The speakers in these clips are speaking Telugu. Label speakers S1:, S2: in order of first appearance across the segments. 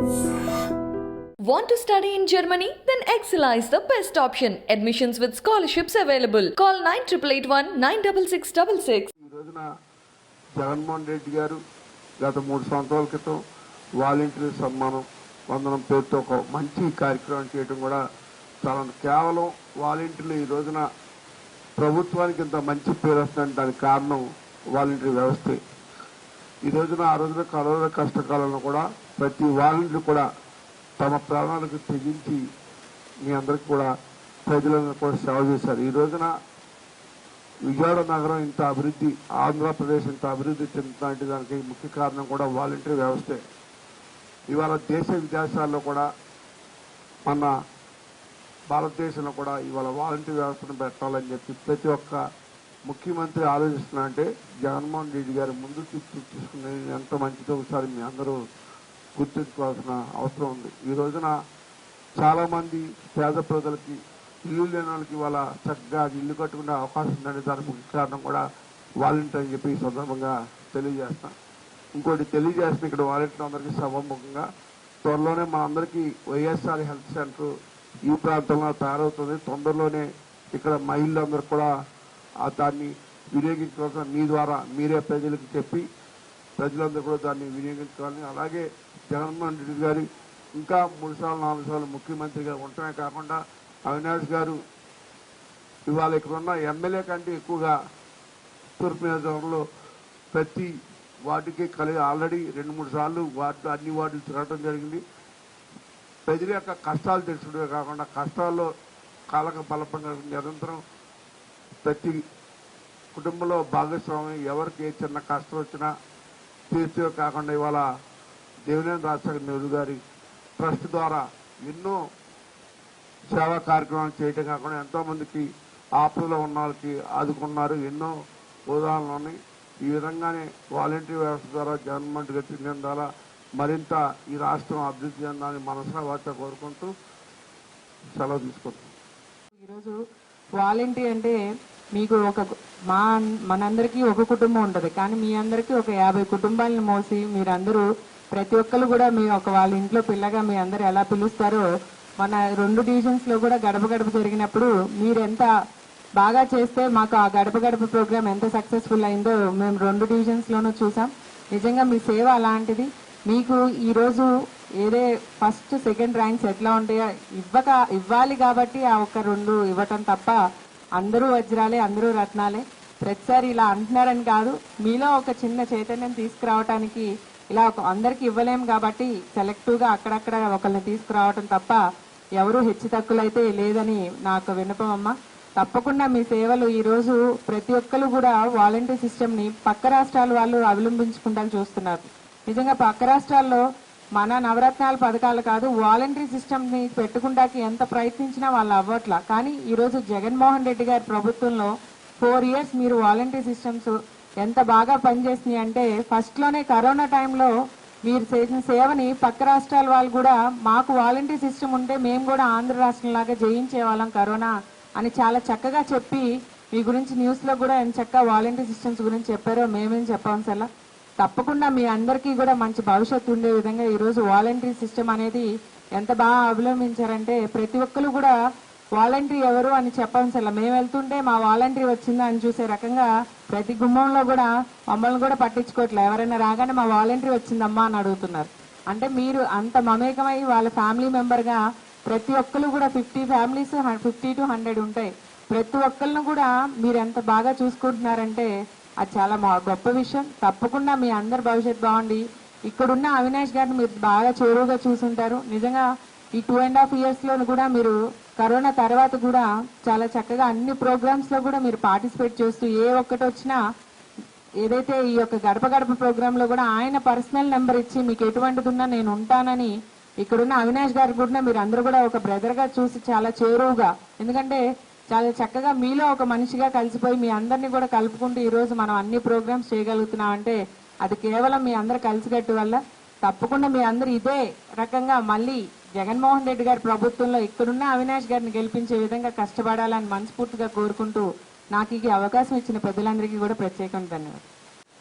S1: Want to study in Germany? Then Excella is the best option. Admissions with scholarships available. Call 9881 96666.
S2: ఈ రోజున జగన్మోహన్ రెడ్డి గారు గత 3 సంవత్సరాల క్రితం వాలంటీర్ సన్మానం వందనం పేరుతో ఒక మంచి కార్యక్రమం చేయడం కూడా చాలా కేవలం వాలంటీర్లు ఈ రోజున ప్రభుత్వానికి ఇంత మంచి పేరు వస్తుందంటే దానికి కారణం వాలంటీర్ వ్యవస్థే. ఈ రోజున ఆ రోజున కరోనా కష్టకాలంలో కూడా ప్రతి వాలంటీర్ కూడా తమ ప్రాణాలకు తెగించి మీ అందరికీ కూడా ప్రజలను కూడా సేవ చేశారు. ఈ రోజున విజయవాడ నగరం ఇంత అభివృద్ధి, ఆంధ్రప్రదేశ్ ఇంత అభివృద్ధి చెందుతుందంటే దానికి ముఖ్య కారణం కూడా వాలంటీర్ వ్యవస్థే. ఇవాళ దేశ విదేశాల్లో కూడా మన భారతదేశంలో కూడా ఇవాళ వాలంటీర్ వ్యవస్థను పెట్టాలని చెప్పి ప్రతి ఒక్క ముఖ్యమంత్రి ఆలోచిస్తున్నారంటే జగన్మోహన్ రెడ్డి గారు ముందు తీసుకునే ఎంత మంచిదో ఒకసారి మీ అందరూ గుర్తుంచుకోవాల్సిన అవసరం ఉంది. ఈ రోజున చాలా మంది పేద ప్రజలకి ఇల్లు లేని వాళ్ళకి ఇవాళ చక్కగా ఇల్లు కట్టుకునే అవకాశం ఉందంటే దానికి ముఖ్య కారణం కూడా వాలంటీర్ అని చెప్పి ఈ సందర్భంగా తెలియజేస్తాం. ఇంకోటి తెలియజేస్తున్న ఇక్కడ వాలంటీర్ అందరికీ సభాముఖంగా త్వరలోనే మనందరికీ వైఎస్ఆర్ హెల్త్ సెంటర్ ఈ ప్రాంతంలో తయారవుతుంది. తొందరలోనే ఇక్కడ మహిళలందరూ కూడా దాన్ని వినియోగించుకోవాల్సిన మీ ద్వారా మీరే ప్రజలకు చెప్పి ప్రజలందరూ కూడా దాన్ని వినియోగించుకోవాలని, అలాగే జగన్మోహన్ రెడ్డి గారు ఇంకా 3 సార్లు 4 సార్లు ముఖ్యమంత్రిగా ఉండటమే కాకుండా అవినాష్ గారు ఇవాళ ఇక్కడ ఉన్న ఎమ్మెల్యే కంటే ఎక్కువగా తూర్పు నియోజకవర్గంలో ప్రతి వార్డుకి కలిగి ఆల్రెడీ 2-3 సార్లు అన్ని వార్డులు తిరగడం జరిగింది. ప్రజల యొక్క కష్టాలు తెలుసుకుంటే కాకుండా కష్టాల్లో కాలక బలపంగా నిరంతరం ప్రతి కుటుంబంలో భాగస్వామి ఎవరికి ఏ చిన్న కష్టం వచ్చినా తీర్చే కాకుండా ఇవాళ దేవినేని రాజశేఖర నెహ్రూ గారి ట్రస్ట్ ద్వారా ఎన్నో సేవా కార్యక్రమాలు చేయడం కాకుండా ఎంతో మందికి ఆపదలో ఉన్న వాళ్ళకి ఆదుకున్నారు. ఎన్నో ఉదాహరణలు ఉన్నాయి. ఈ విధంగానే వాలంటీర్ వ్యవస్థ ద్వారా జగన్మోహన్ రెడ్డి గారి నిర్ణయం ద్వారా మరింత ఈ రాష్ట్రం అభివృద్ధి చెందాలని మనసా వార్త కోరుకుంటూ సెలవు తీసుకుంటాం.
S3: ఈరోజు వాలంటీర్ అంటే మీకు మనందరికీ ఒక కుటుంబం ఉంటుంది, కానీ మీ అందరికీ ఒక 50 కుటుంబాలను మోసి మీరందరూ ప్రతి ఒక్కరు కూడా మీ వాళ్ళ ఇంట్లో పిల్లగా మీ అందరు ఎలా పిలుస్తారో మన 2 డివిజన్స్ లో కూడా గడప గడప జరిగినప్పుడు మీరెంత బాగా చేస్తే మాకు ఆ గడప గడప ప్రోగ్రామ్ ఎంత సక్సెస్ఫుల్ అయిందో మేము 2 డివిజన్స్ లోనూ చూసాం. నిజంగా మీ సేవ అలాంటిది. మీకు ఈరోజు ఏదే ఫస్ట్ సెకండ్ ర్యాంక్స్ ఎట్లా ఉంటాయో ఇవ్వాలి కాబట్టి ఆ ఒక్క 2 ఇవ్వటం తప్ప అందరూ వజ్రాలే, అందరూ రత్నాలే. ప్రతిసారి ఇలా అంటున్నారని కాదు, మీలో ఒక చిన్న చైతన్యం తీసుకురావటానికి ఇలా అందరికి ఇవ్వలేం కాబట్టి సెలెక్టివ్ గా అక్కడక్కడ ఒకరిని తీసుకురావటం తప్ప ఎవరు హెచ్చు తక్కువైతే లేదని నాకు విన్నపం అమ్మ. తప్పకుండా మీ సేవలు ఈ రోజు ప్రతి ఒక్కరు కూడా వాలంటీర్ సిస్టమ్ ని పక్క రాష్ట్రాల వాళ్ళు అవలంబించుకుంటా చూస్తున్నారు. నిజంగా పక్క రాష్ట్రాల్లో మన నవరత్నాల పథకాలు కాదు, వాలంటీర్ సిస్టమ్ ని పెట్టుకుంటాకి ఎంత ప్రయత్నించినా వాళ్ళు అవ్వట్లా. కానీ ఈ రోజు జగన్మోహన్ రెడ్డి గారి ప్రభుత్వంలో 4 ఇయర్స్ మీరు వాలంటీర్ సిస్టమ్స్ ఎంత బాగా పనిచేసినాయి అంటే ఫస్ట్ లోనే కరోనా టైంలో మీరు చేసిన సేవని పక్క రాష్ట్రాల వాళ్ళు కూడా మాకు వాలంటీర్ సిస్టమ్ ఉంటే మేము కూడా ఆంధ్ర రాష్ట్రం లాగా జయించే వాళ్ళం కరోనా అని చాలా చక్కగా చెప్పి మీ గురించి న్యూస్ లో కూడా ఎంత చక్కగా వాలంటీర్ సిస్టమ్స్ గురించి చెప్పారో మేమేం చెప్పాం సార్. తప్పకుండా మీ అందరికీ కూడా మంచి భవిష్యత్తు ఉండే విధంగా ఈ రోజు వాలంటీర్ సిస్టమ్ అనేది ఎంత బాగా అవలంబించారంటే ప్రతి ఒక్కరు కూడా వాలంటీర్ ఎవరు అని చెప్పాను సార్. మేము వెళ్తుంటే మా వాలంటీర్ వచ్చిందా అని చూసే రకంగా ప్రతి గుమ్మంలో కూడా మమ్మల్ని కూడా పట్టించుకోవట్లేదు. ఎవరైనా రాగానే మా వాలంటీర్ వచ్చిందమ్మా అని అడుగుతున్నారు. అంటే మీరు అంత మమేకమై వాళ్ళ ఫ్యామిలీ మెంబర్ గా ప్రతి ఒక్కరు కూడా 50 ఫ్యామిలీస్ 50 to 100 ఉంటాయి. ప్రతి ఒక్కరిని కూడా మీరు ఎంత బాగా చూసుకుంటున్నారంటే అది చాలా గొప్ప విషయం. తప్పకుండా మీ అందరి భవిష్యత్తు బాగుండి ఇక్కడున్న అవినాష్ గారిని మీరు బాగా చేరువుగా చూసుంటారు. నిజంగా ఈ 2.5 years లో కూడా మీరు కరోనా తర్వాత కూడా చాలా చక్కగా అన్ని ప్రోగ్రామ్స్ లో కూడా మీరు పార్టిసిపేట్ చేస్తూ ఏ ఒక్కటి వచ్చినా ఏదైతే ఈ యొక్క గడప గడప ప్రోగ్రామ్ లో కూడా ఆయన పర్సనల్ నెంబర్ ఇచ్చి మీకు ఎటువంటిది ఉన్నా నేను ఉంటానని ఇక్కడున్న అవినాష్ గారికి కూడా మీరు అందరూ కూడా ఒక బ్రదర్ గా చూసి చాలా చేరువుగా, ఎందుకంటే చాలా చక్కగా మీలో ఒక మనిషిగా కలిసిపోయి మీ అందరినీ కూడా కలుపుకుంటూ ఈ రోజు మనం అన్ని ప్రోగ్రామ్స్ చేయగలుగుతున్నాం అంటే అది కేవలం మీ అందరు కలిసికట్టు వల్ల. తప్పకుండా మీ అందరు ఇదే రకంగా మళ్ళీ జగన్మోహన్ రెడ్డి గారి ప్రభుత్వంలో ఇక్కడున్న అవినాష్ గారిని గెలిపించే విధంగా కష్టపడాలని మనస్ఫూర్తిగా కోరుకుంటూ నాకు ఈ అవకాశం ఇచ్చిన పెద్దలందరికీ కూడా ప్రత్యేకంగా ధన్యవాదాలు.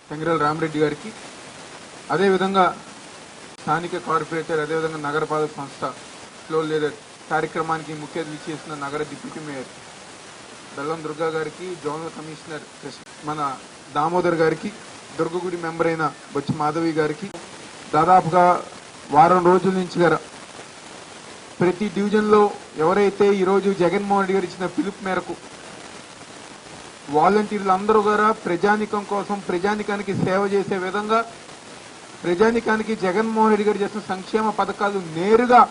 S4: తంగిరాల రామరెడ్డి గారికి, అదేవిధంగా స్థానిక కార్పొరేటర్ అదేవిధంగా నగరపాలక సంస్థలో లేదా కార్యక్రమానికి ముఖ్య అతిథి చేసిన నగర డిప్యూటీ మేయర్ బెల్లం దుర్గా గారికి, జోనల్ కమిషనర్ మన దామోదర్ గారికి, దుర్గగుడి మెంబర్ అయిన బొచ్చి మాధవి గారికి, దాదాపుగా వారం రోజుల నుంచి గారు ప్రతి డివిజన్ లో ఎవరైతే ఈరోజు జగన్మోహన్ రెడ్డి గారు ఇచ్చిన పిలుపు మేరకు వాలంటీర్లు అందరూ గారా ప్రజానికం కోసం ప్రజానికానికి సేవ చేసే విధంగా ప్రజానికానికి జగన్మోహన్ రెడ్డి గారు చేసిన సంక్షేమ పథకాలు నేరుగా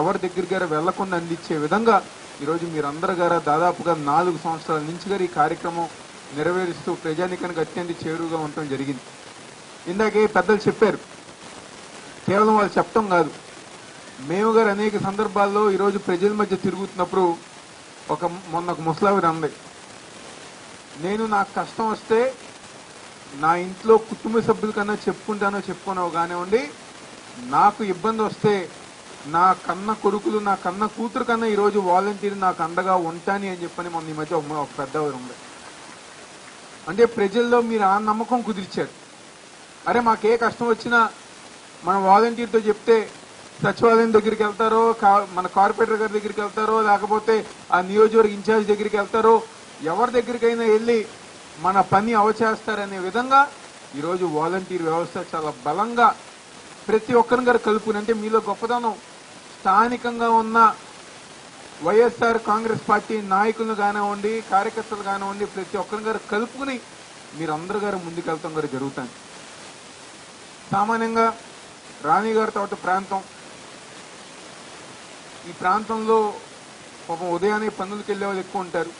S4: ఎవరి దగ్గర గారు వెళ్లకుండా అందించే విధంగా ఈరోజు మీరందరూ గారా దాదాపుగా 4 సంవత్సరాల నుంచి గారు ఈ కార్యక్రమం నెరవేరుస్తూ ప్రజానికానికి అత్యంత చేరువుగా ఉండటం జరిగింది. ఇందాకే పెద్దలు చెప్పారు, కేవలం వాళ్ళు చెప్పడం కాదు, మేము గారు అనేక సందర్భాల్లో ఈరోజు ప్రజల మధ్య తిరుగుతున్నప్పుడు మొన్న ఒక ముసలావిడ అంది, నేను నాకు కష్టం వస్తే నా ఇంట్లో కుటుంబ సభ్యుల కన్నా చెప్పుకుంటానో చెప్పుకోనో కానివ్వండి, నాకు ఇబ్బంది వస్తే నా కన్న కొడుకులు నా కన్న కూతురు కన్నా ఈరోజు వాలంటీర్ నాకు అండగా ఉంటాని అని చెప్పని మొన్న ఈ మధ్య ఒక పెద్దవారు ఉంది. అంటే ప్రజల్లో మీరు ఆ నమ్మకం కుదిర్చారు. అరే మాకే కష్టం వచ్చినా మన వాలంటీర్తో చెప్తే సచివాలయం దగ్గరికి వెళ్తారో, మన కార్పొరేటర్ గారి దగ్గరికి వెళ్తారో, లేకపోతే ఆ నియోజకవర్గ ఇన్ఛార్జ్ దగ్గరికి వెళ్తారో, ఎవరి దగ్గరికైనా వెళ్ళి మన పని అవచేస్తారనే విధంగా ఈరోజు వాలంటీర్ వ్యవస్థ చాలా బలంగా ప్రతి ఒక్కరిని గారు కలుపుకుని, అంటే మీలో గొప్పదనం స్థానికంగా ఉన్న వైఎస్ఆర్ కాంగ్రెస్ పార్టీ నాయకులను కానివ్వండి, కార్యకర్తలు కానివ్వండి, ప్రతి ఒక్కరిని గారు కలుపుకుని మీరందరూ గారు ముందుకెళ్తాం గారు జరుగుతుంది. సామాన్యంగా రాణిగారి తోట ప్రాంతం, ఈ ప్రాంతంలో పాపం ఉదయాన్నే పనులకు వెళ్లే వాళ్ళు ఎక్కువ ఉంటారు.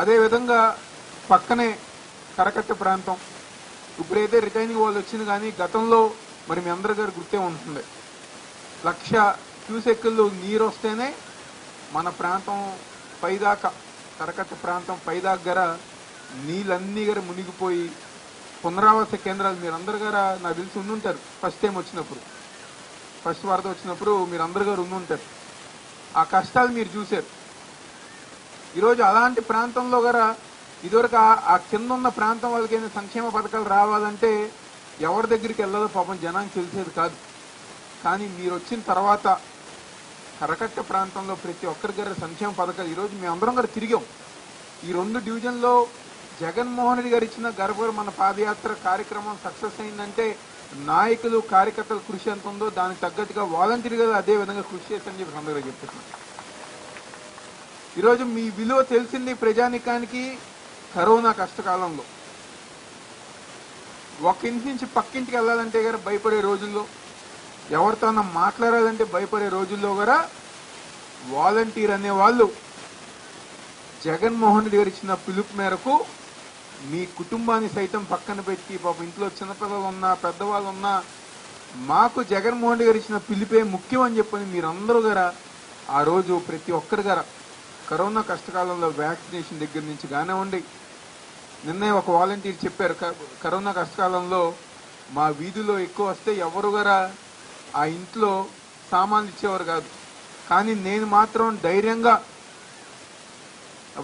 S4: అదేవిధంగా పక్కనే కరకట్ట ప్రాంతం, ఇప్పుడైతే రిటైనింగ్ వాళ్ళు వచ్చింది, కానీ గతంలో మరి మీ అందరి గారు గుర్తే ఉంటుంది, 1,00,000 క్యూసెక్కుల్లో నీరు వస్తేనే మన ప్రాంతం పైదాకా, కరకట్ట ప్రాంతం పైదాకా గర నీళ్ళన్నీ గారు మునిగిపోయి పునరావాస కేంద్రాలు మీరందరు గారా నాకు తెలిసి ఉండుంటారు. ఫస్ట్ టైం వచ్చినప్పుడు, ఫస్ట్ వరద వచ్చినప్పుడు మీరందరు గారు ఉండుంటారు. ఆ కష్టాలు మీరు చూశారు. ఈరోజు అలాంటి ప్రాంతంలో గారా ఇదివరకు ఆ కింద ఉన్న ప్రాంతం వాళ్ళకైనా సంక్షేమ పథకాలు రావాలంటే ఎవరి దగ్గరికి వెళ్ళదో పాపం జనానికి తెలిసేది కాదు. కానీ మీరు వచ్చిన తర్వాత కరకట్ట ప్రాంతంలో ప్రతి ఒక్కరి గారి సంక్షేమ పథకాలు ఈరోజు మేమందరం గారు తిరిగాం. ఈ 2 డివిజన్లో జగన్మోహన్ రెడ్డి గారు ఇచ్చిన గర్భ మన పాదయాత్ర కార్యక్రమం సక్సెస్ అయిందంటే నాయకులు కార్యకర్తల కృషి ఎంత ఉందో దానికి తగ్గట్టుగా వాలంటీర్ గారు అదే విధంగా కృషి చేస్తారని చెప్పి అందరూ చెప్తున్నాను. ఈరోజు మీ విలువ తెలిసింది ప్రజానికానికి. కరోనా కష్టకాలంలో ఒక ఇంటి నుంచి పక్కింటికి వెళ్ళాలంటే గారు భయపడే రోజుల్లో, ఎవరితో మాట్లాడాలంటే భయపడే రోజుల్లో గారా వాలంటీర్ అనే వాళ్ళు జగన్మోహన్ రెడ్డి గారు ఇచ్చిన పిలుపు మేరకు మీ కుటుంబాన్ని సైతం పక్కన పెట్టి, పాప ఇంట్లో చిన్నపిల్లలు ఉన్నా పెద్దవాళ్ళు ఉన్నా మాకు జగన్మోహన్ రెడ్డి గారు ఇచ్చిన పిలుపే ముఖ్యం అని చెప్పని మీరందరూ గారా ఆ రోజు ప్రతి ఒక్కరు గారా కరోనా కష్టకాలంలో వ్యాక్సినేషన్ దగ్గర నుంచి కానివ్వండి, నిన్నే ఒక వాలంటీర్ చెప్పారు, కరోనా కష్టకాలంలో మా వీధిలో ఎక్కువ వస్తే ఎవరు గారా ఆ ఇంట్లో సామాన్లు ఇచ్చేవారు కాదు, కానీ నేను మాత్రం ధైర్యంగా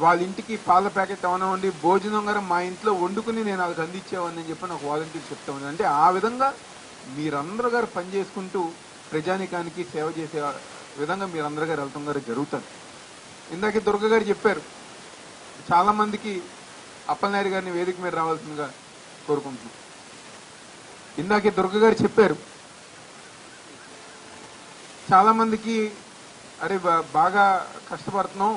S4: వాళ్ళ ఇంటికి పాల ప్యాకెట్ అవనివ్వండి, భోజనం గారు మా ఇంట్లో వండుకుని నేను వాళ్ళకి అందించేవాడిని అని చెప్పి నాకు వాలంటీర్ చెప్తామని. అంటే ఆ విధంగా మీరందరూ గారు పనిచేసుకుంటూ ప్రజానికానికి సేవ చేసే విధంగా మీరందరూ గారు వెళ్తాం గారు జరుగుతుంది. ఇందాక దుర్గ గారు చెప్పారు, చాలా మందికి అప్పలనాయుడు గారిని వేదిక మీద రావాల్సిందిగా కోరుకుంటున్నాం. ఇందాకే దుర్గ గారు చెప్పారు, చాలా మందికి అరే బాగా కష్టపడుతున్నాం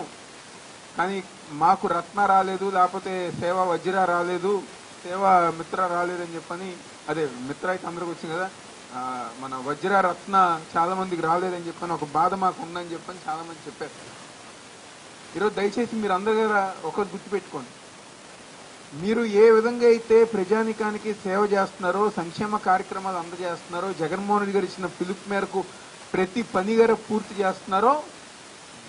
S4: కానీ మాకు రత్న రాలేదు, లేకపోతే సేవా వజ్ర రాలేదు, సేవా మిత్ర రాలేదు అని చెప్పని, అదే మిత్ర అయితే అందరికి వచ్చింది కదా, మన వజ్ర రత్న చాలా మందికి రాలేదని చెప్పని ఒక బాధ మాకు ఉందని చెప్పని చాలా మంది చెప్పారు. ఈరోజు దయచేసి మీరు అందరి దగ్గర ఒకరు గుర్తుపెట్టుకోండి, మీరు ఏ విధంగా అయితే ప్రజానికానికి సేవ చేస్తున్నారో, సంక్షేమ కార్యక్రమాలు అందజేస్తున్నారో, జగన్మోహన్ రెడ్డి గారు ఇచ్చిన పిలుపు మేరకు ప్రతి పని గారు పూర్తి చేస్తున్నారో,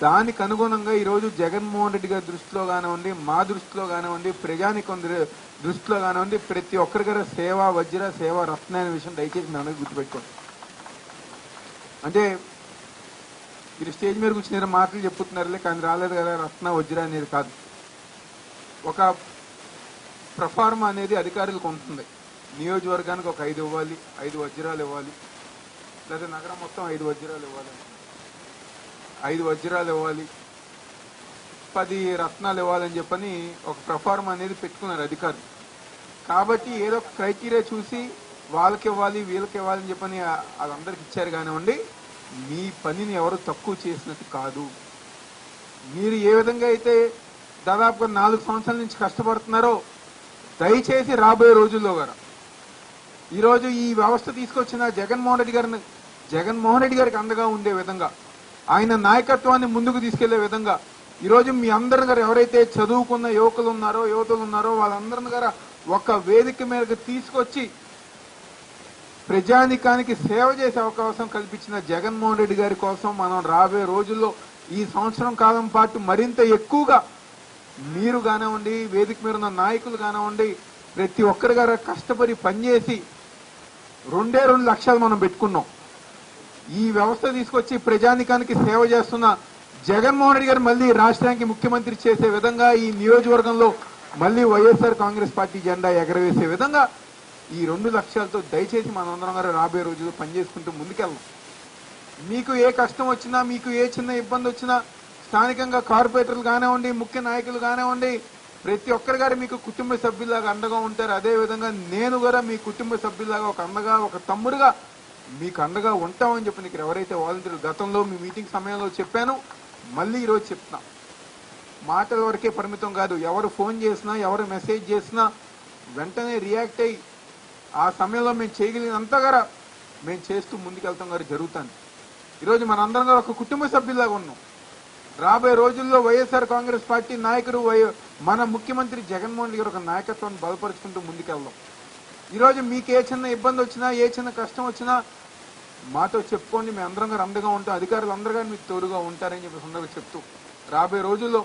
S4: దానికి అనుగుణంగా ఈరోజు జగన్మోహన్ రెడ్డి గారి దృష్టిలో కానివ్వండి, మా దృష్టిలో కానివ్వండి, ప్రజానికం దృష్టిలో కానివ్వండి, ప్రతి ఒక్కరి గారు సేవా వజ్ర సేవా రత్న అనే విషయం దయచేసి మీ అందరికీ గుర్తుపెట్టుకోండి. అంటే మీరు స్టేజ్ మీద కూర్చుని మాటలు చెప్పుతున్నారులే కానీ రాలేదు కదా రత్న వజ్ర అనేది కాదు. ఒక ప్రఫార్మా అనేది అధికారులకు ఉంటుంది. నియోజకవర్గానికి ఒక 5 ఇవ్వాలి, 5 వజ్రాలు ఇవ్వాలి, లేదా నగరం మొత్తం 5 వజ్రాలు ఇవ్వాలి, 5 వజ్రాలు ఇవ్వాలి, 10 రత్నాలు ఇవ్వాలని చెప్పని ఒక ప్రఫార్మ్ అనేది పెట్టుకున్నారు అధికారులు. కాబట్టి ఏదో ఒక క్రైటీరియా చూసి వాళ్ళకి ఇవ్వాలి వీళ్ళకి ఇవ్వాలని చెప్పని వాళ్ళందరికి ఇచ్చారు కానివ్వండి. మీ పనిని ఎవరు తక్కువ చేసినట్టు కాదు. మీరు ఏ విధంగా అయితే దాదాపుగా 4 సంవత్సరాల నుంచి కష్టపడుతున్నారో దయచేసి రాబోయే రోజుల్లో గారు ఈరోజు ఈ వ్యవస్థ తీసుకొచ్చిన జగన్మోహన్ రెడ్డి గారికి అండగా ఉండే విధంగా, ఆయన నాయకత్వాన్ని ముందుకు తీసుకెళ్లే విధంగా ఈరోజు మీ అందరి గారు ఎవరైతే చదువుకున్న యువతులు ఉన్నారో వాళ్ళందరిని గారు ఒక వేదిక మీదకి తీసుకొచ్చి ప్రజానికానికి సేవ చేసే అవకాశం కల్పించిన జగన్మోహన్ రెడ్డి గారి కోసం మనం రాబోయే రోజుల్లో ఈ సంవత్సరం కాలం పాటు మరింత ఎక్కువగా మీరు కానివ్వండి, వేదిక మీద ఉన్న నాయకులు కానివ్వండి, ప్రతి ఒక్కరి గారు కష్టపడి పనిచేసి 2 లక్ష్యాలు మనం పెట్టుకున్నాం. ఈ వ్యవస్థ తీసుకొచ్చి ప్రజానికానికి సేవ చేస్తున్న జగన్మోహన్ రెడ్డి గారు మళ్ళీ రాష్ట్రానికి ముఖ్యమంత్రి చేసే విధంగా, ఈ నియోజకవర్గంలో మళ్ళీ వైఎస్ఆర్ కాంగ్రెస్ పార్టీ జెండా ఎగరవేసే విధంగా ఈ 2 లక్ష్యాలతో దయచేసి మనందరం గారు రాబోయే రోజుల్లో పనిచేసుకుంటూ ముందుకెళ్దాం. మీకు ఏ కష్టం వచ్చినా, మీకు ఏ చిన్న ఇబ్బంది వచ్చినా స్థానికంగా కార్పొరేటర్లు కానివ్వండి, ముఖ్య నాయకులు కానివ్వండి, ప్రతి ఒక్కరి గారు మీకు కుటుంబ సభ్యులాగా అండగా ఉంటారు. అదే విధంగా నేను కూడా మీ కుటుంబ సభ్యులాగా ఒక అన్నగా, ఒక తమ్ముడుగా మీకు అండగా ఉంటామని చెప్పి ఇక్కడ ఎవరైతే వాలంటీర్లు గతంలో మీ మీటింగ్ సమయంలో చెప్పాను, మళ్ళీ ఈరోజు చెప్తున్నా. మాటల వరకే పరిమితం కాదు. ఎవరు ఫోన్ చేసినా, ఎవరు మెసేజ్ చేసినా వెంటనే రియాక్ట్ అయ్యి ఆ సమయంలో మేము చేయగలిగినంతగా మేము చేస్తూ ముందుకెళ్తాం గారు జరుగుతాను. ఈరోజు మనందరం గారు ఒక కుటుంబ సభ్యులాగా ఉన్నాం. రాబోయే రోజుల్లో వైఎస్ఆర్ కాంగ్రెస్ పార్టీ నాయకుడు మన ముఖ్యమంత్రి జగన్మోహన్ రెడ్డి గారు ఒక నాయకత్వాన్ని బలపరుచుకుంటూ ముందుకెళ్దాం. ఈరోజు మీకు ఏ చిన్న ఇబ్బంది వచ్చినా, ఏ చిన్న కష్టం వచ్చినా మాతో చెప్పుకోండి. మేము అందరం గారు అండగా ఉంటాం. అధికారులు అందరూ గారు మీకు తోడుగా ఉంటారని చెప్పి సందర్భంగా చెప్తూ రాబోయే రోజుల్లో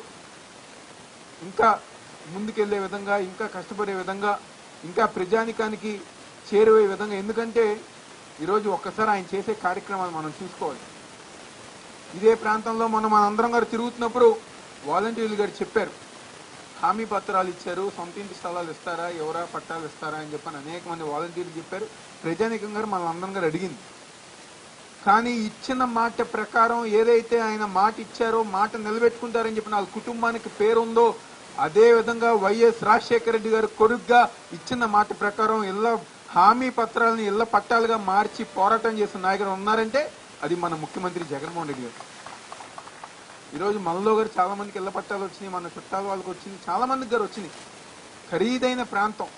S4: ఇంకా ముందుకెళ్లే విధంగా, ఇంకా కష్టపడే విధంగా, ఇంకా ప్రజానికానికి చేరువే విధంగా, ఎందుకంటే ఈరోజు ఒక్కసారి ఆయన చేసే కార్యక్రమాలు మనం చూసుకోవాలి. ఇదే ప్రాంతంలో మనందరం గారు తిరుగుతున్నప్పుడు వాలంటీర్లు గారు చెప్పారు, హామీ పత్రాలు ఇచ్చారు, సొంత ఇంటి స్థలాలు ఇస్తారా, ఎవరా పట్టాలు ఇస్తారా అని చెప్పని అనేక మంది వాలంటీర్లు చెప్పారు. ప్రజానికం గారు మనందరం గారు అడిగింది. కానీ ఇచ్చిన మాట ప్రకారం ఏదైతే ఆయన మాట ఇచ్చారో మాట నిలబెట్టుకుంటారని చెప్పి వాళ్ళ కుటుంబానికి పేరుందో అదే విధంగా వైఎస్ రాజశేఖర రెడ్డి గారు కొడుగ్గా ఇచ్చిన మాట ప్రకారం ఇళ్ల హామీ పత్రాలను ఇళ్ల పట్టాలుగా మార్చి పోరాటం చేసిన నాయకులు ఉన్నారంటే అది మన ముఖ్యమంత్రి జగన్మోహన్ రెడ్డి గారు. ఈరోజు మనలో గారు చాలా మందికి ఇళ్ల పట్టాలు వచ్చినాయి, మన చుట్టాల వాళ్ళకి వచ్చింది, చాలా మందికి గారు వచ్చినాయి. ఖరీదైన ప్రాంతం,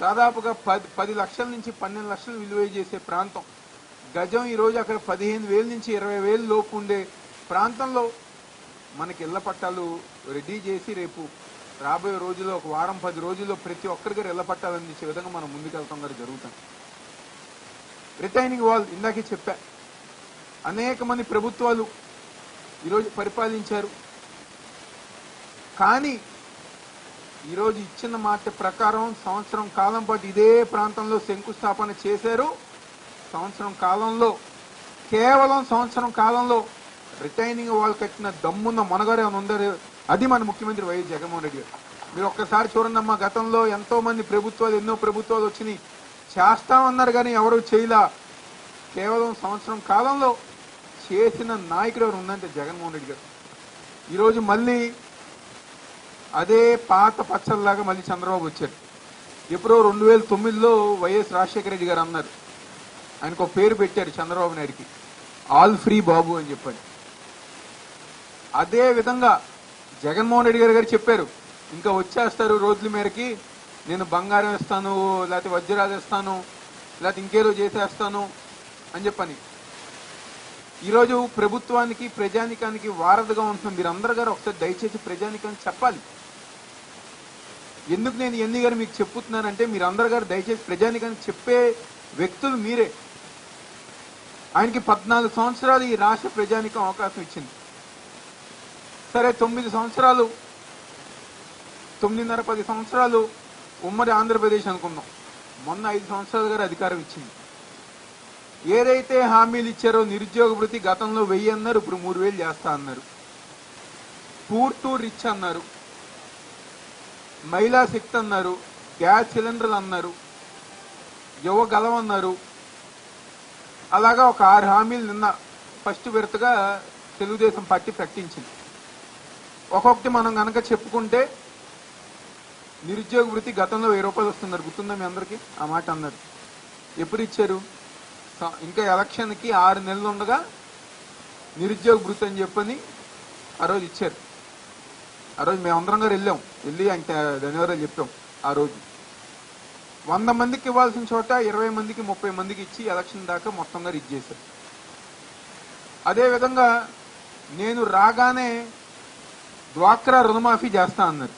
S4: దాదాపుగా 10 లక్షల నుంచి 12 లక్షలు విలువ చేసే ప్రాంతం. గజం ఈరోజు అక్కడ 15,000 నుంచి 20,000 లోపు ఉండే ప్రాంతంలో మనకి ఇళ్ల పట్టాలు రెడీ చేసి రేపు రాబోయే రోజుల్లో ఒక వారం 10 రోజుల్లో ప్రతి ఒక్కరికి ఇళ్ల పట్టాలు అందించే విధంగా మనం ముందుకెళ్తాం గారు జరుగుతుంది. రిటైనింగ్ వాల్ ఇందాకే చెప్పా, అనేక మంది ప్రభుత్వాలు ఈరోజు పరిపాలించారు. కానీ ఈరోజు ఇచ్చిన మాట ప్రకారం సంవత్సరం కాలం పాటు ఇదే ప్రాంతంలో శంకుస్థాపన చేశారు. సంవత్సరం కాలంలో, కేవలం సంవత్సరం కాలంలో రిటైనింగ్ వాల్ కట్టిన దమ్మున్న మనగారు ఏమైనా ఉందరు, అది మన ముఖ్యమంత్రి వైఎస్ జగన్మోహన్ రెడ్డి గారు. మీరు ఒక్కసారి చూడండి అమ్మా, గతంలో ఎంతో మంది ప్రభుత్వాలు, ఎన్నో ప్రభుత్వాలు వచ్చినాయి, చేస్తామన్నారు కానీ ఎవరు చేయలా. కేవలం సంవత్సరం కాలంలో చేసిన నాయకుడు ఎవరు ఉందంటే జగన్మోహన్ రెడ్డి గారు. ఈరోజు మళ్ళీ అదే పాత పచ్చల్లాగా మళ్ళీ చంద్రబాబు వచ్చారు. ఎప్పుడో 2009లో వైఎస్ రాజశేఖర రెడ్డి గారు అన్నారు, ఆయనకు ఒక పేరు పెట్టారు చంద్రబాబు నాయుడికి, ఆల్ ఫ్రీ బాబు అని చెప్పారు. అదే విధంగా జగన్మోహన్ రెడ్డి గారు చెప్పారు, ఇంకా వచ్చేస్తారు రోజుల మేరకి, నేను బంగారం ఇస్తాను, లేకపోతే వజ్రాలు ఇస్తాను, లేకపోతే ఇంకేదో చేసేస్తాను అని చెప్పని. ఈరోజు ప్రభుత్వానికి ప్రజానికానికి వారధిగా ఉంటుంది. మీరందరూ గారు ఒకసారి దయచేసి ప్రజానికానికి చెప్పాలి. ఎందుకు నేను ఎన్ని గారు మీకు చెప్పుతున్నానంటే, మీరందరూ గారు దయచేసి ప్రజానికానికి చెప్పే వ్యక్తులు మీరే. ఆయనకి 14 సంవత్సరాలు ఈ రాష్ట్ర ప్రజానికం అవకాశం ఇచ్చింది. సరే 9 సంవత్సరాలు, 9.5-10 సంవత్సరాలు ఉమ్మడి ఆంధ్రప్రదేశ్ అనుకున్నాం. మొన్న 5 సంవత్సరాలు గారు అధికారం ఇచ్చింది. ఏదైతే హామీలు ఇచ్చారో, నిరుద్యోగ భృతి గతంలో 1000 అన్నారు, ఇప్పుడు 3000 చేస్తా అన్నారు. పూర్ టు రిచ్ అన్నారు, మహిళా శక్తి అన్నారు, గ్యాస్ సిలిండర్లు అన్నారు, ఇవ్వగలమన్నారు. అలాగా ఒక 6 హామీలు నిన్న ఫస్ట్ విడతగా తెలుగుదేశం పార్టీ ప్రకటించింది. ఒక్కొక్కటి మనం గనక చెప్పుకుంటే, నిరుద్యోగ వృత్తి గతంలో 1000 రూపాయలు వస్తున్నారు, గుర్తుందా మీ అందరికీ? ఆ మాట అన్నారు. ఎప్పుడు ఇచ్చారు? ఇంకా ఎలక్షన్కి 6 నెలలు ఉండగా నిరుద్యోగ వృత్తి అని చెప్పని ఆ రోజు ఇచ్చారు. ఆ రోజు మేమందరం గారు వెళ్ళి అంటే ధన్యవాదాలు చెప్పాం. ఆ రోజు 100 మందికి ఇవ్వాల్సిన చోట 20 మందికి 30 మందికి ఇచ్చి ఎలక్షన్ దాకా మొత్తంగా ఇచ్చేశారు. అదేవిధంగా నేను రాగానే డ్వాక్రా రుణమాఫీ చేస్తా అన్నారు.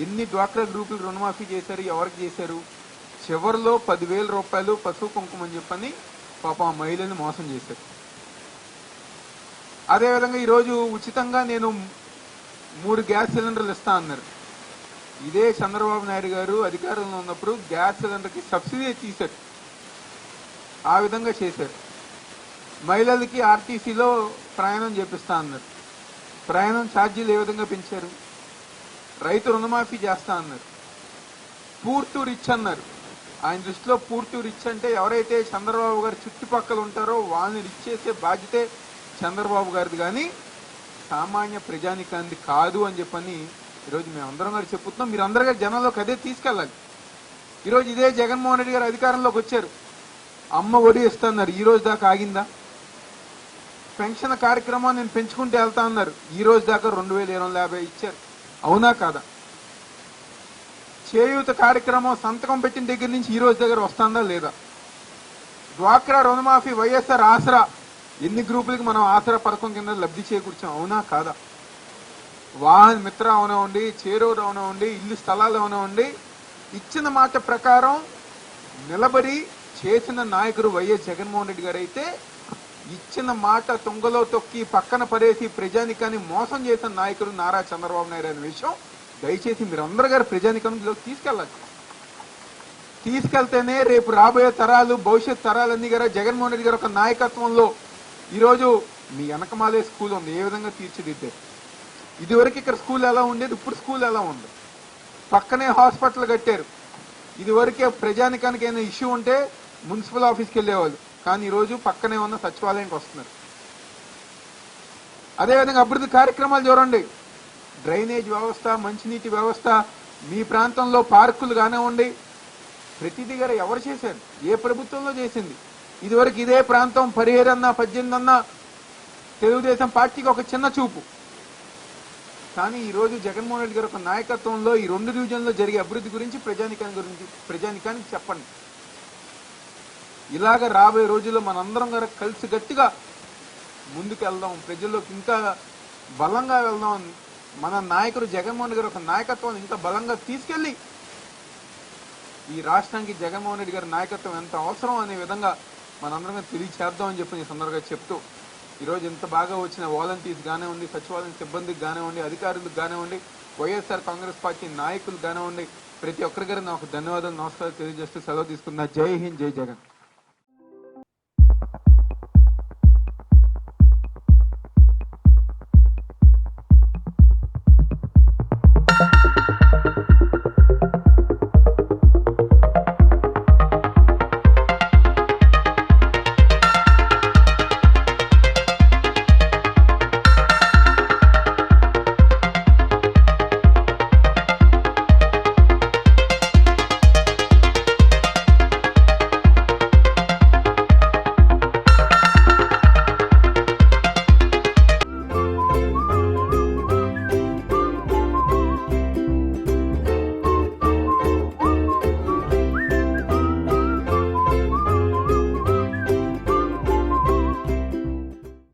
S4: ఎన్ని డ్వాక్రా గ్రూపులు రుణమాఫీ చేశారు? ఎవరికి చేశారు? చివరిలో 10,000 రూపాయలు పసుపు కుంకుమ అని చెప్పని పాపం ఆ మహిళని మోసం చేశారు. అదేవిధంగా ఈరోజు ఉచితంగా నేను 3 గ్యాస్ సిలిండర్లు ఇస్తా అన్నారు. ఇదే చంద్రబాబు నాయుడు గారు అధికారంలో ఉన్నప్పుడు గ్యాస్ సిలిండర్కి సబ్సిడీ తీశారు. ఆ విధంగా చేశారు. మహిళలకి ఆర్టీసీలో ప్రయాణం చేపిస్తా అన్నారు. ప్రయాణం ఛార్జీలు ఏ విధంగా పెంచారు? రైతు రుణమాఫీ చేస్తా అన్నారు. పూర్ టు రిచ్ అన్నారు. ఆయన దృష్టిలో పూర్ టు రిచ్ అంటే ఎవరైతే చంద్రబాబు గారు చుట్టుపక్కల ఉంటారో వాళ్ళని రిచ్ చేసే బాధ్యతే చంద్రబాబు గారిది, కానీ సామాన్య ప్రజానికాంది కాదు అని చెప్పని ఈరోజు మేము అందరం గారు చెప్పుతున్నాం. మీరు అందరూ గారు జనంలోకి అదే తీసుకెళ్ళాలి. ఈరోజు ఇదే జగన్మోహన్ రెడ్డి గారు అధికారంలోకి వచ్చారు. అమ్మ ఒడి ఇస్తున్నారు. ఈ రోజు దాకా ఆగిందా? పెన్షన్ కార్యక్రమం నేను పెంచుకుంటూ వెళ్తా అన్నారు. ఈ రోజు దాకా 2,250 ఇచ్చారు. అవునా కాదా? చేయూత కార్యక్రమం సంతకం పెట్టిన దగ్గర నుంచి ఈ రోజు దగ్గర వస్తుందా లేదా? డ్వాక్రా రుణమాఫీ, వైఎస్ఆర్ ఆసరా, ఎన్ని గ్రూపులకి మనం ఆసరా పథకం కింద లబ్ధి చేకూర్చాం? అవునా కాదా? వాహన మిత్ర అవనివ్వండి, చేరూరు అవనివ్వండి, ఇల్లు స్థలాలు అవనివ్వండి, ఇచ్చిన మాట ప్రకారం నిలబడి చేసిన నాయకుడు వైఎస్ జగన్మోహన్ రెడ్డి గారు అయితే ఇచ్చిన మాట తుంగలో తొక్కి పక్కన పడేసి ప్రజానికాన్ని మోసం చేసిన నాయకుడు నారా చంద్రబాబు నాయుడు అనే విషయం దయచేసి మీరందరూ గారు ప్రజానికంలో తీసుకెళ్ళాలి. తీసుకెళ్తేనే రేపు రాబోయే తరాలు, భవిష్యత్ తరాలన్నీ గారు జగన్మోహన్ రెడ్డి గారు ఒక నాయకత్వంలో ఈరోజు మీ వెనకమాలే స్కూల్ ఉంది, ఏ విధంగా తీర్చిదిద్దారు. ఇదివరకు ఇక్కడ స్కూల్ ఎలా ఉండేది, ఇప్పుడు స్కూల్ ఎలా ఉంది? పక్కనే హాస్పిటల్ కట్టారు. ఇదివరకే ప్రజానికానికి ఏమైనా ఇష్యూ ఉంటే మున్సిపల్ ఆఫీస్కి వెళ్ళేవాళ్ళు, కానీ ఈరోజు పక్కనే ఉన్న సచివాలయానికి వస్తున్నారు. అదేవిధంగా అభివృద్ధి కార్యక్రమాలు చూడండి. డ్రైనేజ్ వ్యవస్థ, మంచినీటి వ్యవస్థ, మీ ప్రాంతంలో పార్కులు కానివ్వండి, ప్రతిదీ గారు ఎవరు చేశారు? ఏ ప్రభుత్వంలో చేసింది? ఇదివరకు ఇదే ప్రాంతం 17 అన్నా 18 అన్నా తెలుగుదేశం పార్టీకి ఒక చిన్న చూపు. కానీ ఈరోజు జగన్మోహన్ రెడ్డి గారి ఒక నాయకత్వంలో ఈ 2 డివిజన్లో జరిగే అభివృద్ధి గురించి ప్రజానికానికి చెప్పండి. ఇలాగ రాబోయే రోజుల్లో మనందరం గారు కలిసి గట్టిగా ముందుకు వెళ్దాం, ప్రజల్లోకి ఇంకా బలంగా వెళ్దాం. మన నాయకుడు జగన్మోహన్ రెడ్డి గారు ఒక నాయకత్వాన్ని ఇంకా బలంగా తీసుకెళ్లి ఈ రాష్ట్రానికి జగన్మోహన్ రెడ్డి గారి నాయకత్వం ఎంత అవసరం అనే విధంగా మనందరం తెలియచేద్దామని చెప్పి ఈ సందర్భంగా చెప్తూ, ఈరోజు ఎంత బాగా వచ్చిన వాలంటీర్స్ కానివ్వండి, సచివాలయం సిబ్బందికి కానివ్వండి, అధికారులకు కానివ్వండి, వైఎస్ఆర్ కాంగ్రెస్ పార్టీ నాయకులు కానివ్వండి, ప్రతి ఒక్కరి గారు నాకు ధన్యవాదాలు, నమస్కారాలు తెలియజేస్తూ సెలవు తీసుకున్నా. జై హింద్, జై జగన్.